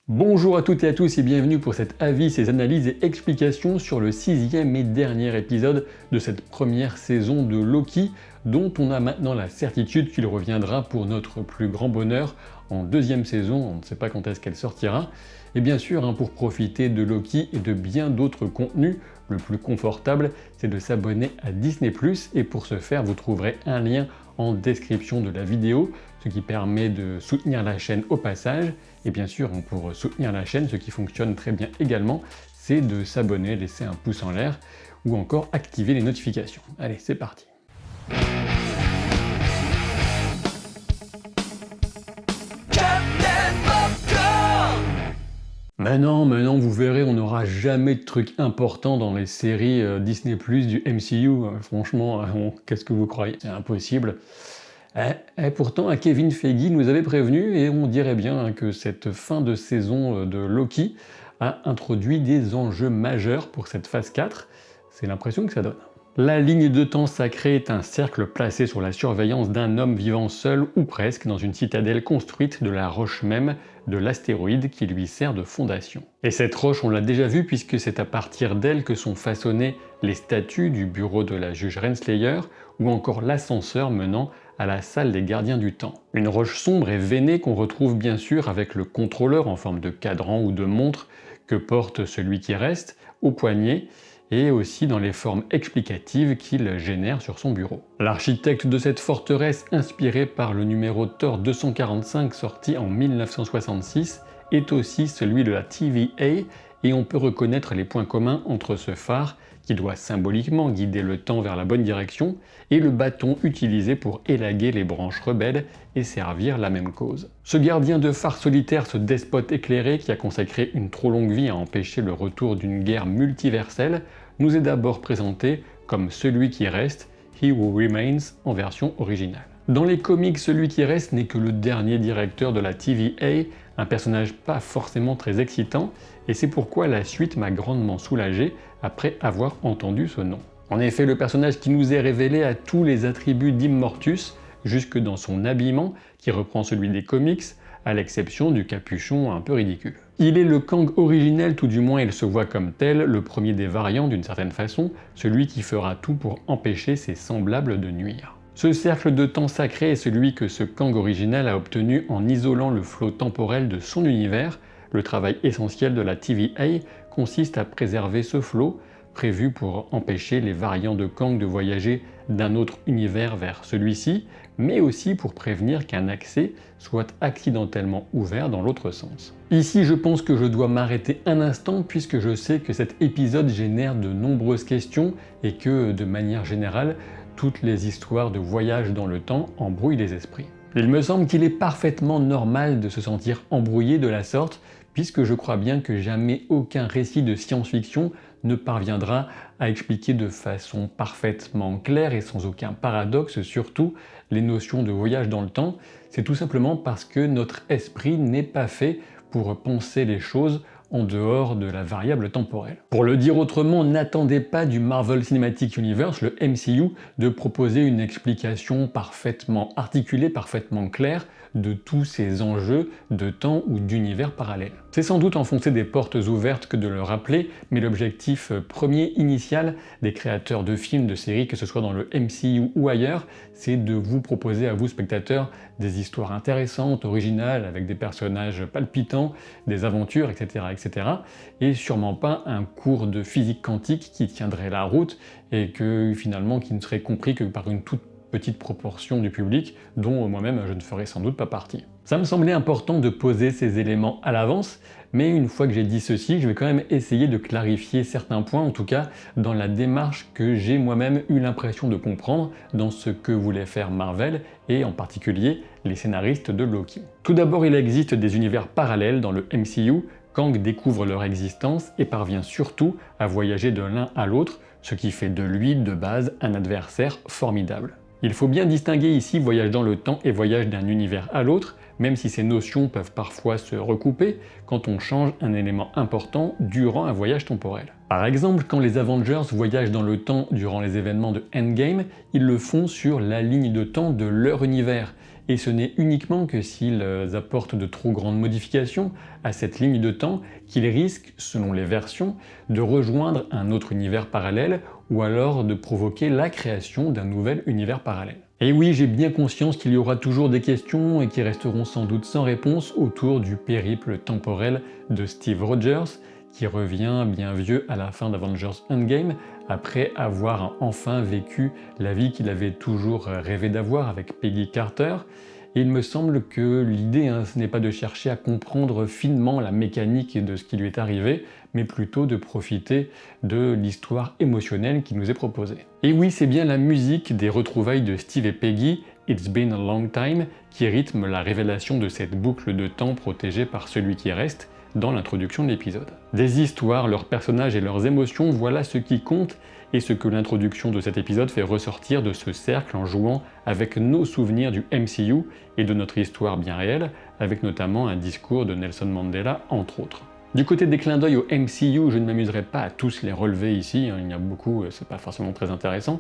Bonjour à toutes et à tous et bienvenue pour cet avis, ces analyses et explications sur le 6e et dernier épisode de cette première saison de Loki, dont on a maintenant la certitude qu'il reviendra pour notre plus grand bonheur en deuxième saison, on ne sait pas quand est-ce qu'elle sortira. Et bien sûr, pour profiter de Loki et de bien d'autres contenus, le plus confortable, c'est de s'abonner à Disney+, et pour ce faire, vous trouverez un lien en description de la vidéo, ce qui permet de soutenir la chaîne au passage. Et bien sûr, pour soutenir la chaîne, ce qui fonctionne très bien également, c'est de s'abonner, laisser un pouce en l'air, ou encore activer les notifications. Allez, c'est parti. Maintenant, vous verrez, on n'aura jamais de trucs importants dans les séries Disney+, du MCU. Franchement, qu'est-ce que vous croyez? C'est impossible. Pourtant, Kevin Feige nous avait prévenu, et on dirait bien que cette fin de saison de Loki a introduit des enjeux majeurs pour cette phase 4. C'est l'impression que ça donne. La ligne de temps sacrée est un cercle placé sur la surveillance d'un homme vivant seul ou presque dans une citadelle construite de la roche même de l'astéroïde qui lui sert de fondation. Et cette roche, on l'a déjà vue puisque c'est à partir d'elle que sont façonnées les statues du bureau de la juge Renslayer ou encore l'ascenseur menant à la salle des gardiens du temps. Une roche sombre et veinée qu'on retrouve bien sûr avec le contrôleur en forme de cadran ou de montre que porte celui qui reste au poignet, et aussi dans les formes explicatives qu'il génère sur son bureau. L'architecte de cette forteresse, inspiré par le numéro Thor 245 sorti en 1966, est aussi celui de la TVA, et on peut reconnaître les points communs entre ce phare, qui doit symboliquement guider le temps vers la bonne direction, et le bâton utilisé pour élaguer les branches rebelles et servir la même cause. Ce gardien de phare solitaire, ce despote éclairé qui a consacré une trop longue vie à empêcher le retour d'une guerre multiverselle, nous est d'abord présenté comme celui qui reste, He Who Remains en version originale. Dans les comics, celui qui reste n'est que le dernier directeur de la TVA, un personnage pas forcément très excitant, et c'est pourquoi la suite m'a grandement soulagé après avoir entendu ce nom. En effet, le personnage qui nous est révélé a tous les attributs d'Immortus, jusque dans son habillement, qui reprend celui des comics, à l'exception du capuchon un peu ridicule. Il est le Kang originel, tout du moins il se voit comme tel, le premier des variants d'une certaine façon, celui qui fera tout pour empêcher ses semblables de nuire. Ce cercle de temps sacré est celui que ce Kang originel a obtenu en isolant le flot temporel de son univers. Le travail essentiel de la TVA consiste à préserver ce flot, prévu pour empêcher les variants de Kang de voyager d'un autre univers vers celui-ci, mais aussi pour prévenir qu'un accès soit accidentellement ouvert dans l'autre sens. Ici, je pense que je dois m'arrêter un instant puisque je sais que cet épisode génère de nombreuses questions et que, de manière générale, toutes les histoires de voyage dans le temps embrouillent les esprits. Il me semble qu'il est parfaitement normal de se sentir embrouillé de la sorte, puisque je crois bien que jamais aucun récit de science-fiction ne parviendra à expliquer de façon parfaitement claire et sans aucun paradoxe surtout les notions de voyage dans le temps. C'est tout simplement parce que notre esprit n'est pas fait pour penser les choses en dehors de la variable temporelle. Pour le dire autrement, n'attendez pas du Marvel Cinematic Universe, le MCU, de proposer une explication parfaitement articulée, parfaitement claire de tous ces enjeux de temps ou d'univers parallèles. C'est sans doute enfoncer des portes ouvertes que de le rappeler, mais l'objectif premier initial des créateurs de films, de séries, que ce soit dans le MCU ou ailleurs, c'est de vous proposer à vous spectateurs des histoires intéressantes, originales, avec des personnages palpitants, des aventures, etc., etc. Et sûrement pas un cours de physique quantique qui tiendrait la route et que finalement qui ne serait compris que par une toute petite proportion du public, dont moi-même je ne ferai sans doute pas partie. Ça me semblait important de poser ces éléments à l'avance, mais une fois que j'ai dit ceci, je vais quand même essayer de clarifier certains points, en tout cas dans la démarche que j'ai moi-même eu l'impression de comprendre dans ce que voulait faire Marvel, et en particulier les scénaristes de Loki. Tout d'abord, il existe des univers parallèles dans le MCU. Kang découvre leur existence et parvient surtout à voyager de l'un à l'autre, ce qui fait de lui, de base, un adversaire formidable. Il faut bien distinguer ici voyage dans le temps et voyage d'un univers à l'autre, même si ces notions peuvent parfois se recouper quand on change un élément important durant un voyage temporel. Par exemple, quand les Avengers voyagent dans le temps durant les événements de Endgame, ils le font sur la ligne de temps de leur univers, et ce n'est uniquement que s'ils apportent de trop grandes modifications à cette ligne de temps qu'ils risquent, selon les versions, de rejoindre un autre univers parallèle ou alors de provoquer la création d'un nouvel univers parallèle. Et oui, j'ai bien conscience qu'il y aura toujours des questions et qui resteront sans doute sans réponse autour du périple temporel de Steve Rogers, qui revient bien vieux à la fin d'Avengers Endgame, après avoir enfin vécu la vie qu'il avait toujours rêvé d'avoir avec Peggy Carter. Et il me semble que l'idée, ce n'est pas de chercher à comprendre finement la mécanique de ce qui lui est arrivé, mais plutôt de profiter de l'histoire émotionnelle qui nous est proposée. Et oui, c'est bien la musique des retrouvailles de Steve et Peggy, It's Been a Long Time, qui rythme la révélation de cette boucle de temps protégée par celui qui reste, dans l'introduction de l'épisode. Des histoires, leurs personnages et leurs émotions, voilà ce qui compte et ce que l'introduction de cet épisode fait ressortir de ce cercle en jouant avec nos souvenirs du MCU et de notre histoire bien réelle, avec notamment un discours de Nelson Mandela entre autres. Du côté des clins d'œil au MCU, je ne m'amuserai pas à tous les relever ici, il y en a beaucoup, c'est pas forcément très intéressant.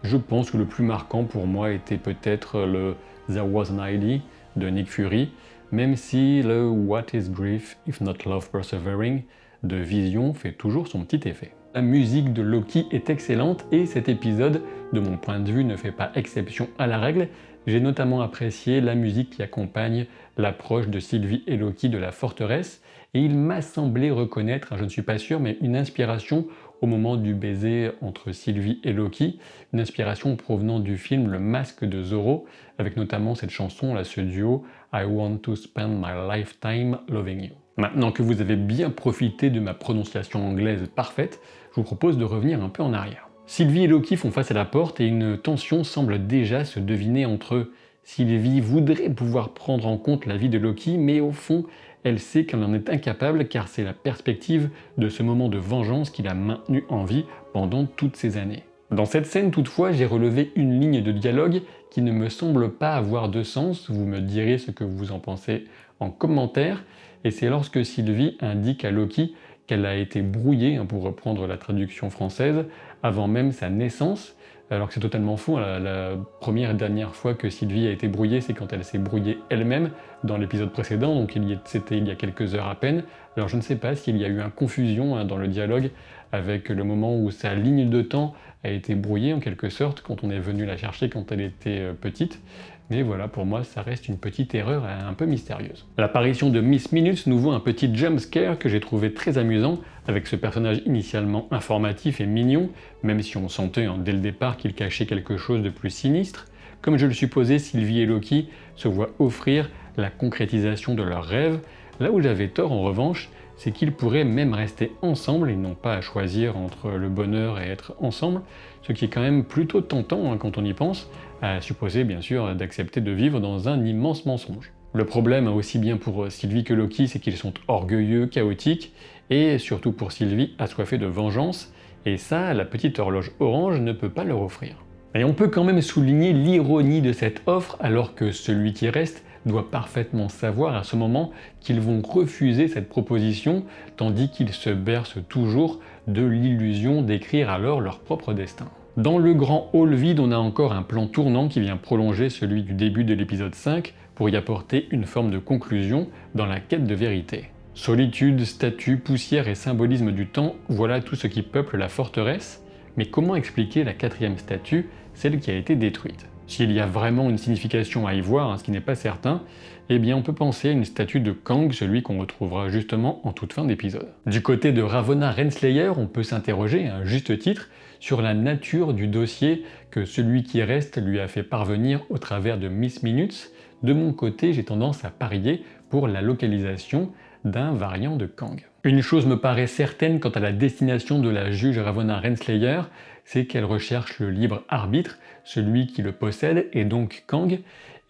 Je pense que le plus marquant pour moi était peut-être le There Was an Idea de Nick Fury, même si le What is Grief if not love persevering de Vision fait toujours son petit effet. La musique de Loki est excellente et cet épisode, de mon point de vue, ne fait pas exception à la règle. J'ai notamment apprécié la musique qui accompagne l'approche de Sylvie et Loki de la forteresse et il m'a semblé reconnaître, je ne suis pas sûr, mais une inspiration au moment du baiser entre Sylvie et Loki, une inspiration provenant du film Le Masque de Zorro, avec notamment cette chanson, là, ce duo I want to spend my lifetime loving you. Maintenant que vous avez bien profité de ma prononciation anglaise parfaite, je vous propose de revenir un peu en arrière. Sylvie et Loki font face à la porte et une tension semble déjà se deviner entre eux. Sylvie voudrait pouvoir prendre en compte la vie de Loki, mais au fond, elle sait qu'elle en est incapable car c'est la perspective de ce moment de vengeance qui l'a maintenue en vie pendant toutes ces années. Dans cette scène toutefois, j'ai relevé une ligne de dialogue qui ne me semble pas avoir de sens, vous me direz ce que vous en pensez en commentaire, et c'est lorsque Sylvie indique à Loki qu'elle a été brouillée, pour reprendre la traduction française, avant même sa naissance, alors que c'est totalement faux. La première et dernière fois que Sylvie a été brouillée, c'est quand elle s'est brouillée elle-même dans l'épisode précédent, donc c'était il y a quelques heures à peine. Alors je ne sais pas s'il y a eu une confusion dans le dialogue avec le moment où sa ligne de temps a été brouillée en quelque sorte, quand on est venu la chercher quand elle était petite. Mais voilà, pour moi, ça reste une petite erreur un peu mystérieuse. L'apparition de Miss Minutes nous vaut un petit jump scare que j'ai trouvé très amusant, avec ce personnage initialement informatif et mignon, même si on sentait dès le départ qu'il cachait quelque chose de plus sinistre. Comme je le supposais, Sylvie et Loki se voient offrir la concrétisation de leurs rêves. Là où j'avais tort en revanche, c'est qu'ils pourraient même rester ensemble et non pas à choisir entre le bonheur et être ensemble, ce qui est quand même plutôt tentant quand on y pense, à supposer bien sûr d'accepter de vivre dans un immense mensonge. Le problème, aussi bien pour Sylvie que Loki, c'est qu'ils sont orgueilleux, chaotiques, et surtout pour Sylvie, assoiffée de vengeance, et ça, la petite horloge orange ne peut pas leur offrir. Et on peut quand même souligner l'ironie de cette offre, alors que celui qui reste doit parfaitement savoir à ce moment qu'ils vont refuser cette proposition, tandis qu'ils se bercent toujours de l'illusion d'écrire alors leur propre destin. Dans le grand hall vide, on a encore un plan tournant qui vient prolonger celui du début de l'épisode 5 pour y apporter une forme de conclusion dans la quête de vérité. Solitude, statue, poussière et symbolisme du temps, voilà tout ce qui peuple la forteresse, mais comment expliquer la quatrième statue, celle qui a été détruite? S'il y a vraiment une signification à y voir, ce qui n'est pas certain, eh bien on peut penser à une statue de Kang, celui qu'on retrouvera justement en toute fin d'épisode. Du côté de Ravonna Renslayer, on peut s'interroger, à juste titre, sur la nature du dossier que celui qui reste lui a fait parvenir au travers de Miss Minutes. De mon côté, j'ai tendance à parier pour la localisation d'un variant de Kang. Une chose me paraît certaine quant à la destination de la juge Ravonna Renslayer, c'est qu'elle recherche le libre arbitre, celui qui le possède, et donc Kang,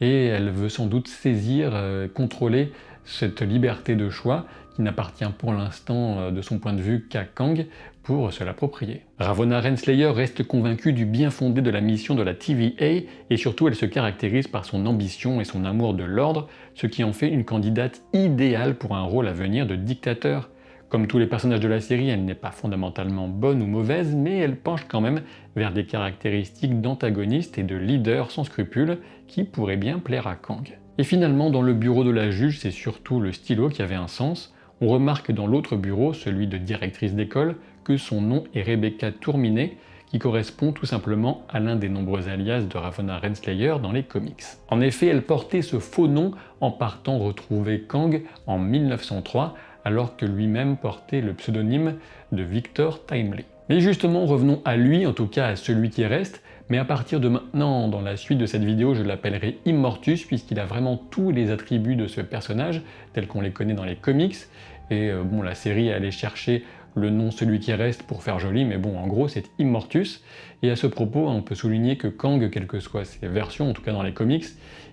et elle veut sans doute saisir, contrôler cette liberté de choix qui n'appartient pour l'instant de son point de vue qu'à Kang pour se l'approprier. Ravonna Renslayer reste convaincue du bien fondé de la mission de la TVA et surtout elle se caractérise par son ambition et son amour de l'ordre, ce qui en fait une candidate idéale pour un rôle à venir de dictateur. Comme tous les personnages de la série, elle n'est pas fondamentalement bonne ou mauvaise, mais elle penche quand même vers des caractéristiques d'antagoniste et de leader sans scrupules qui pourraient bien plaire à Kang. Et finalement, dans le bureau de la juge, c'est surtout le stylo qui avait un sens. On remarque dans l'autre bureau, celui de directrice d'école, que son nom est Rebecca Tourminet, qui correspond tout simplement à l'un des nombreux alias de Ravonna Renslayer dans les comics. En effet, elle portait ce faux nom en partant retrouver Kang en 1903, alors que lui-même portait le pseudonyme de Victor Timely. Mais justement, revenons à lui, en tout cas à celui qui reste, mais à partir de maintenant, dans la suite de cette vidéo, je l'appellerai Immortus, puisqu'il a vraiment tous les attributs de ce personnage, tels qu'on les connaît dans les comics, et bon, la série est allée chercher le nom Celui qui reste pour faire joli, mais bon, en gros, c'est Immortus. Et à ce propos, on peut souligner que Kang, quelles que soient ses versions, en tout cas dans les comics,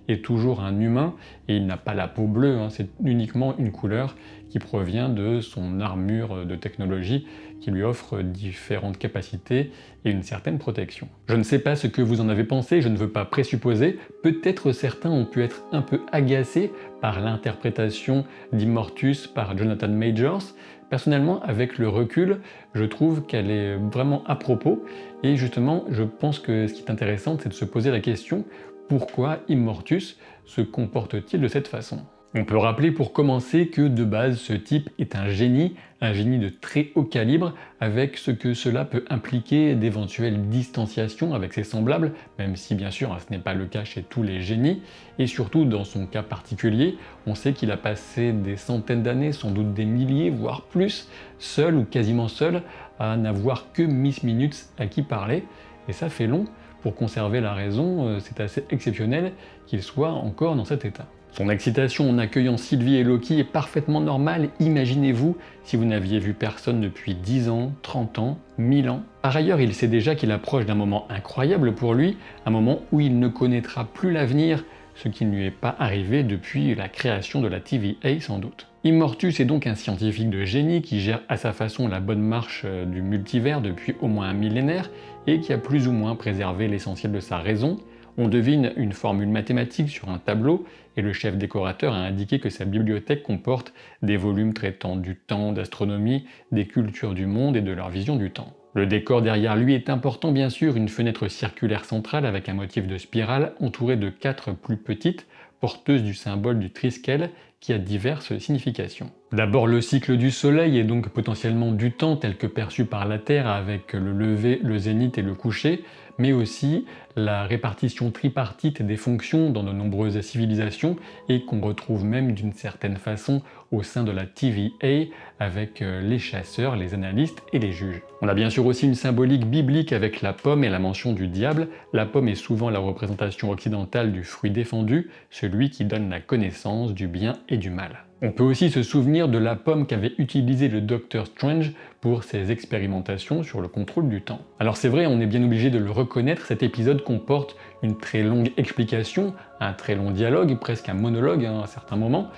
est toujours un humain, et il n'a pas la peau bleue, hein, c'est uniquement une couleur qui provient de son armure de technologie qui lui offre différentes capacités et une certaine protection. Je ne sais pas ce que vous en avez pensé, je ne veux pas présupposer, peut-être certains ont pu être un peu agacés par l'interprétation d'Immortus par Jonathan Majors. Personnellement, avec le recul, je trouve qu'elle est vraiment à propos, et justement, je pense que ce qui est intéressant, c'est de se poser la question pourquoi Immortus se comporte-t-il de cette façon? On peut rappeler pour commencer que de base ce type est un génie de très haut calibre, avec ce que cela peut impliquer d'éventuelles distanciations avec ses semblables, même si bien sûr ce n'est pas le cas chez tous les génies, et surtout dans son cas particulier, on sait qu'il a passé des centaines d'années, sans doute des milliers, voire plus, seul ou quasiment seul, à n'avoir que Miss Minutes à qui parler, et ça fait long. Pour conserver la raison, c'est assez exceptionnel qu'il soit encore dans cet état. Son excitation en accueillant Sylvie et Loki est parfaitement normale, imaginez-vous si vous n'aviez vu personne depuis 10 ans, 30 ans, 1000 ans. Par ailleurs, il sait déjà qu'il approche d'un moment incroyable pour lui, un moment où il ne connaîtra plus l'avenir, ce qui ne lui est pas arrivé depuis la création de la TVA sans doute. Immortus est donc un scientifique de génie qui gère à sa façon la bonne marche du multivers depuis au moins un millénaire et qui a plus ou moins préservé l'essentiel de sa raison. On devine une formule mathématique sur un tableau et le chef décorateur a indiqué que sa bibliothèque comporte des volumes traitant du temps, d'astronomie, des cultures du monde et de leur vision du temps. Le décor derrière lui est important bien sûr, une fenêtre circulaire centrale avec un motif de spirale entourée de 4 plus petites, porteuses du symbole du triskel qui a diverses significations. D'abord le cycle du soleil et donc potentiellement du temps tel que perçu par la Terre avec le lever, le zénith et le coucher, mais aussi la répartition tripartite des fonctions dans de nombreuses civilisations et qu'on retrouve même d'une certaine façon au sein de la TVA avec les chasseurs, les analystes et les juges. On a bien sûr aussi une symbolique biblique avec la pomme et la mention du diable. La pomme est souvent la représentation occidentale du fruit défendu, celui qui donne la connaissance du bien et du mal. On peut aussi se souvenir de la pomme qu'avait utilisée le Docteur Strange pour ses expérimentations sur le contrôle du temps. Alors c'est vrai, on est bien obligé de le reconnaître, cet épisode comporte une très longue explication, un très long dialogue, presque un monologue à certains moments,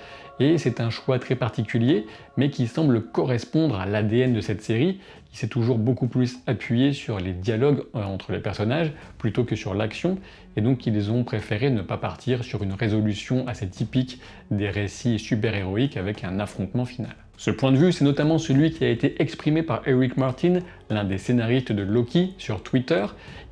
et c'est un choix très particulier, mais qui semble correspondre à l'ADN de cette série, qui s'est toujours beaucoup plus appuyé sur les dialogues entre les personnages plutôt que sur l'action, et donc ils ont préféré ne pas partir sur une résolution assez typique des récits super-héroïques avec un affrontement final. Ce point de vue, c'est notamment celui qui a été exprimé par Eric Martin, l'un des scénaristes de Loki, sur Twitter.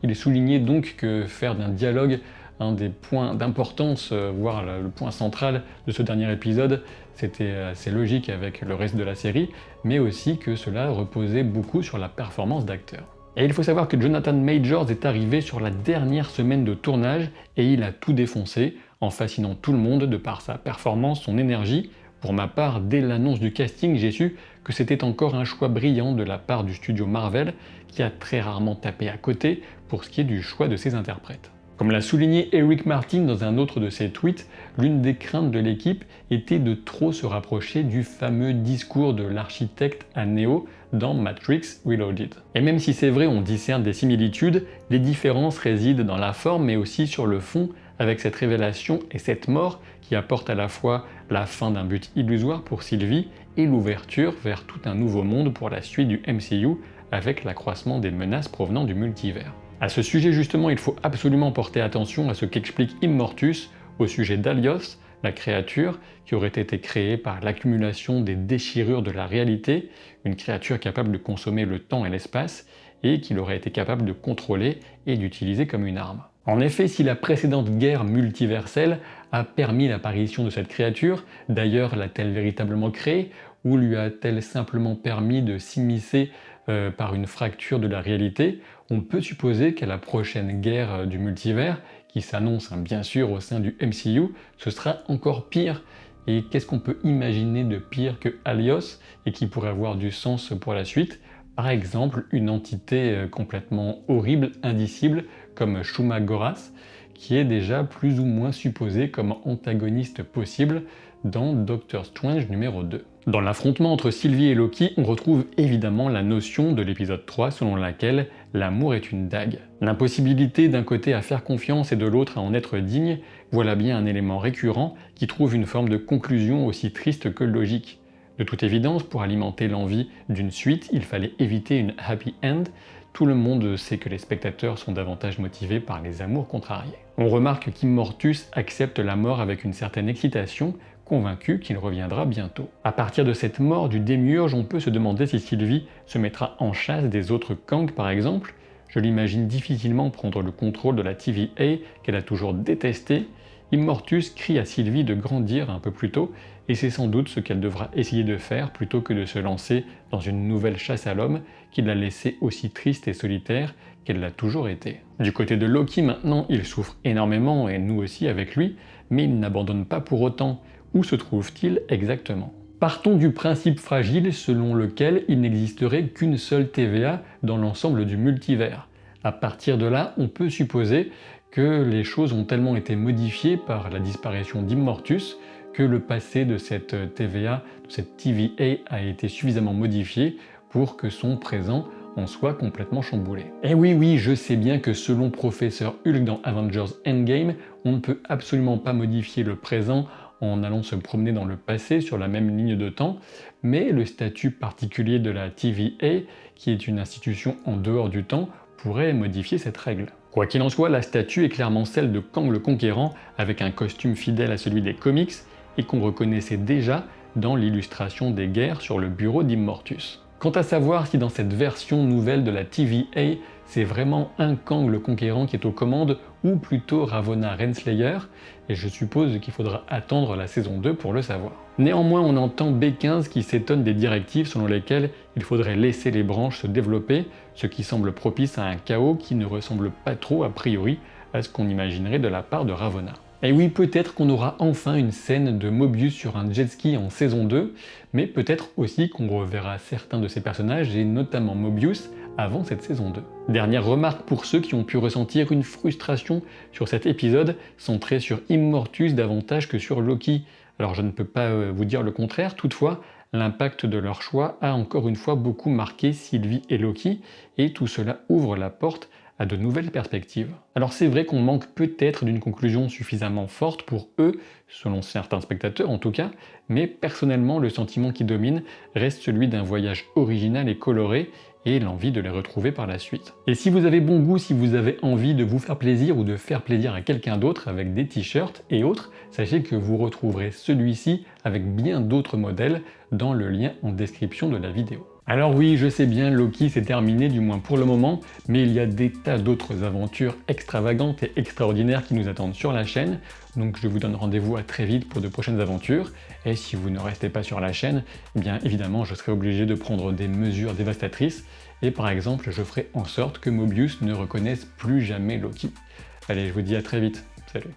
Il soulignait donc que faire d'un dialogue un des points d'importance, voire le point central de ce dernier épisode, c'était assez logique avec le reste de la série, mais aussi que cela reposait beaucoup sur la performance d'acteurs. Et il faut savoir que Jonathan Majors est arrivé sur la dernière semaine de tournage et il a tout défoncé en fascinant tout le monde de par sa performance, son énergie. Pour ma part, dès l'annonce du casting, j'ai su que c'était encore un choix brillant de la part du studio Marvel qui a très rarement tapé à côté pour ce qui est du choix de ses interprètes. Comme l'a souligné Eric Martin dans un autre de ses tweets, l'une des craintes de l'équipe était de trop se rapprocher du fameux discours de l'architecte à Neo dans Matrix Reloaded. Et même si c'est vrai, on discerne des similitudes, les différences résident dans la forme mais aussi sur le fond, avec cette révélation et cette mort qui apporte à la fois la fin d'un but illusoire pour Sylvie et l'ouverture vers tout un nouveau monde pour la suite du MCU avec l'accroissement des menaces provenant du multivers. À ce sujet justement, il faut absolument porter attention à ce qu'explique Immortus au sujet d'Alios, la créature qui aurait été créée par l'accumulation des déchirures de la réalité, une créature capable de consommer le temps et l'espace, et qu'il aurait été capable de contrôler et d'utiliser comme une arme. En effet, si la précédente guerre multiverselle a permis l'apparition de cette créature, d'ailleurs l'a-t-elle véritablement créée, ou lui a-t-elle simplement permis de s'immiscer par une fracture de la réalité, on peut supposer qu'à la prochaine guerre du multivers, qui s'annonce bien sûr au sein du MCU, ce sera encore pire. Et qu'est-ce qu'on peut imaginer de pire que Alios et qui pourrait avoir du sens pour la suite? Par exemple, une entité complètement horrible, indicible, comme Shuma Gorath, qui est déjà plus ou moins supposée comme antagoniste possible dans Doctor Strange numéro 2. Dans l'affrontement entre Sylvie et Loki, on retrouve évidemment la notion de l'épisode 3 selon laquelle l'amour est une dague. L'impossibilité d'un côté à faire confiance et de l'autre à en être digne, voilà bien un élément récurrent qui trouve une forme de conclusion aussi triste que logique. De toute évidence, pour alimenter l'envie d'une suite, il fallait éviter une happy end. Tout le monde sait que les spectateurs sont davantage motivés par les amours contrariés. On remarque qu'Immortus accepte la mort avec une certaine excitation, convaincu qu'il reviendra bientôt. À partir de cette mort du démiurge, on peut se demander si Sylvie se mettra en chasse des autres Kang par exemple. Je l'imagine difficilement prendre le contrôle de la TVA qu'elle a toujours détestée. Immortus crie à Sylvie de grandir un peu plus tôt, et c'est sans doute ce qu'elle devra essayer de faire plutôt que de se lancer dans une nouvelle chasse à l'homme qui l'a laissée aussi triste et solitaire qu'elle l'a toujours été. Du côté de Loki maintenant, il souffre énormément, et nous aussi avec lui, mais il n'abandonne pas pour autant. Où se trouve-t-il exactement? Partons du principe fragile selon lequel il n'existerait qu'une seule TVA dans l'ensemble du multivers. À partir de là, on peut supposer que les choses ont tellement été modifiées par la disparition d'Immortus que le passé de cette TVA, de cette TVA a été suffisamment modifié pour que son présent en soit complètement chamboulé. Et oui, je sais bien que selon Professeur Hulk dans Avengers Endgame, on ne peut absolument pas modifier le présent en allant se promener dans le passé sur la même ligne de temps, mais le statut particulier de la TVA, qui est une institution en dehors du temps, pourrait modifier cette règle. Quoi qu'il en soit, la statue est clairement celle de Kang le Conquérant, avec un costume fidèle à celui des comics, et qu'on reconnaissait déjà dans l'illustration des guerres sur le bureau d'Immortus. Quant à savoir si dans cette version nouvelle de la TVA, c'est vraiment un Kang le Conquérant qui est aux commandes, ou plutôt Ravonna Renslayer, et je suppose qu'il faudra attendre la saison 2 pour le savoir. Néanmoins, on entend B15 qui s'étonne des directives selon lesquelles il faudrait laisser les branches se développer, ce qui semble propice à un chaos qui ne ressemble pas trop a priori à ce qu'on imaginerait de la part de Ravonna. Et oui, peut-être qu'on aura enfin une scène de Mobius sur un jet ski en saison 2, mais peut-être aussi qu'on reverra certains de ces personnages, et notamment Mobius, avant cette saison 2. Dernière remarque pour ceux qui ont pu ressentir une frustration sur cet épisode, centré sur Immortus davantage que sur Loki. Alors je ne peux pas vous dire le contraire, toutefois, l'impact de leur choix a encore une fois beaucoup marqué Sylvie et Loki, et tout cela ouvre la porte à de nouvelles perspectives. Alors c'est vrai qu'on manque peut-être d'une conclusion suffisamment forte pour eux, selon certains spectateurs en tout cas, mais personnellement le sentiment qui domine reste celui d'un voyage original et coloré, et l'envie de les retrouver par la suite. Et si vous avez bon goût, si vous avez envie de vous faire plaisir ou de faire plaisir à quelqu'un d'autre avec des t-shirts et autres, sachez que vous retrouverez celui-ci avec bien d'autres modèles dans le lien en description de la vidéo. Alors oui, je sais bien, Loki c'est terminé, du moins pour le moment, mais il y a des tas d'autres aventures extravagantes et extraordinaires qui nous attendent sur la chaîne, donc je vous donne rendez-vous à très vite pour de prochaines aventures, et si vous ne restez pas sur la chaîne, eh bien évidemment je serai obligé de prendre des mesures dévastatrices, et par exemple je ferai en sorte que Mobius ne reconnaisse plus jamais Loki. Allez, je vous dis à très vite, salut.